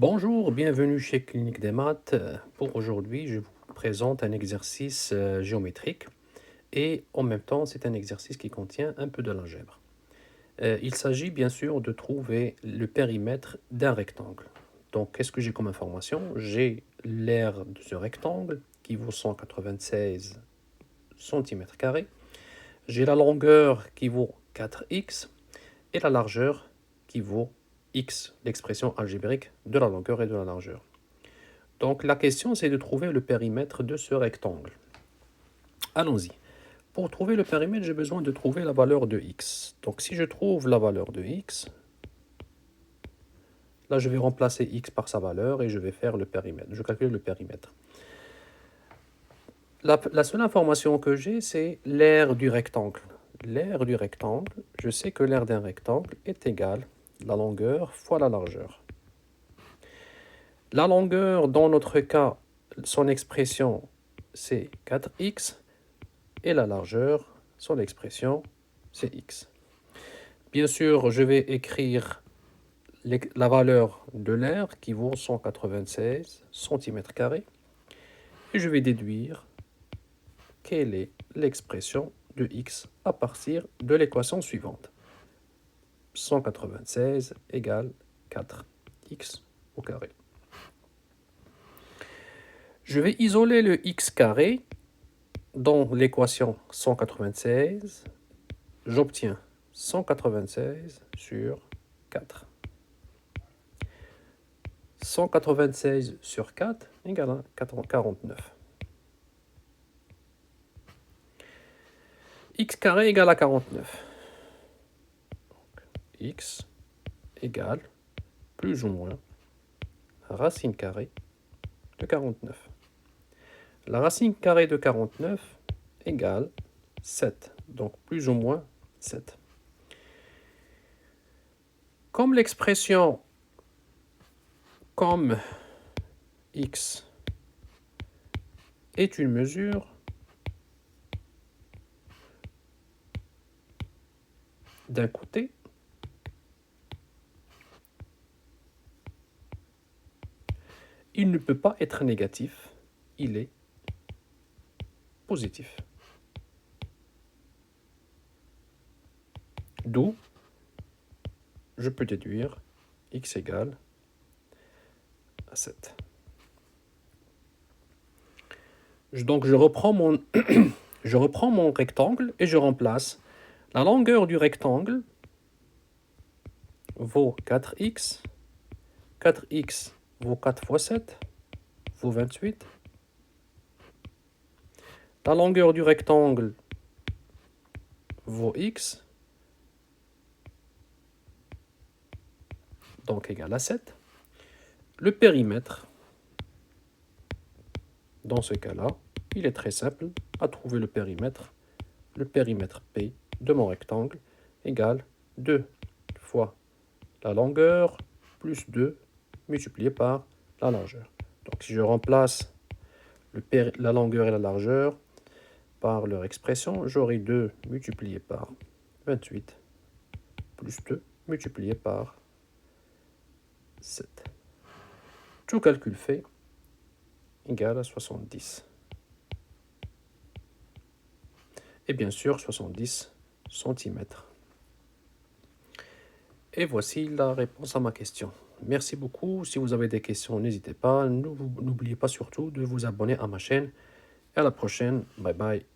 Bonjour, bienvenue chez Clinique des Maths. Pour aujourd'hui, je vous présente un exercice géométrique et en même temps, c'est un exercice qui contient un peu de l'algèbre. Il s'agit bien sûr de trouver le périmètre d'un rectangle. Donc, qu'est-ce que j'ai comme information? J'ai l'aire de ce rectangle qui vaut 196 cm². J'ai la longueur qui vaut 4x et la largeur qui vaut x, l'expression algébrique de la longueur et de la largeur. Donc la question, c'est de trouver le périmètre de ce rectangle. Allons-y. Pour trouver le périmètre, j'ai besoin de trouver la valeur de x. Donc si je trouve la valeur de x, là je vais remplacer x par sa valeur et je vais faire le périmètre. Je calcule le périmètre. La seule information que j'ai, c'est l'aire du rectangle. L'aire du rectangle, je sais que l'aire d'un rectangle est égale à la longueur fois la largeur. La longueur, dans notre cas, son expression, c'est 4x. Et la largeur, son expression, c'est x. Bien sûr, je vais écrire la valeur de l'aire qui vaut 196 cm². Et je vais déduire quelle est l'expression de x à partir de l'équation suivante. 196 égale 4x au carré. Je vais isoler le x carré dans l'équation 196. J'obtiens 196 sur 4. 196 sur 4 égale à 49. X carré égale à 49. Donc, x égale plus ou moins la racine carrée de 49. La racine carrée de 49 égale 7. Donc plus ou moins 7. Comme l'expression comme x est une mesure, d'un côté, il ne peut pas être négatif, il est positif. D'où je peux déduire x égale à 7. Donc je reprends mon rectangle et je remplace la longueur du rectangle vaut 4x. 4x vaut 4 fois 7, vaut 28. La longueur du rectangle vaut x, donc égal à 7. Le périmètre, dans ce cas-là, il est très simple à trouver le périmètre. Le périmètre P de mon rectangle égale 2 fois la longueur plus 2 multiplié par la largeur. Donc si je remplace la longueur et la largeur par leur expression, j'aurai 2 multiplié par 28 plus 2 multiplié par 7. Tout calcul fait égale à 70. Et bien sûr 70 cm. Et voici la réponse à ma question. Merci beaucoup. Si vous avez des questions, n'hésitez pas. N'oubliez pas surtout de vous abonner à ma chaîne. Et à la prochaine. Bye bye.